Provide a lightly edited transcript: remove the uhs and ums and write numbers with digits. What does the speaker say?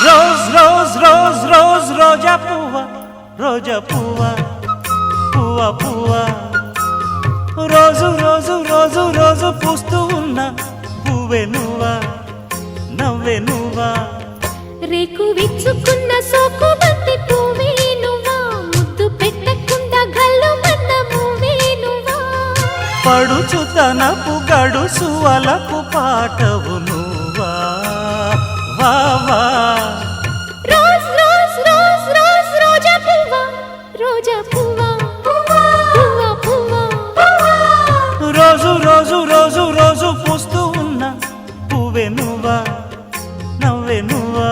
rose rose rose rose రోజా పువ్వ రోజా పువ్వ పువ్వ పువ్వ రోజు రోజు రోజు రోజు పూస్తూ ఉన్న పువ్వే నువ్వా నవ్వే నువ్వా రేకు విచ్చుకున్న సోకు బంతి పువ్వే నువ్వా ముద్దు పెట్టకుండా గల్లు మన్న పువ్వే నువ్వా పడుచుతనపు గడుసు అలకు పాటవు నువ్వా వా వా రోజ్ రోజ్ రోజ్ రోజ్ రోజా పువ్వ రోజా పువ్వ పువ్వ పువ్వ రోజు రోజు రోజు రోజు పూస్తూ ఉన్న పువ్వే నువ్వా నవ్వే నువ్వా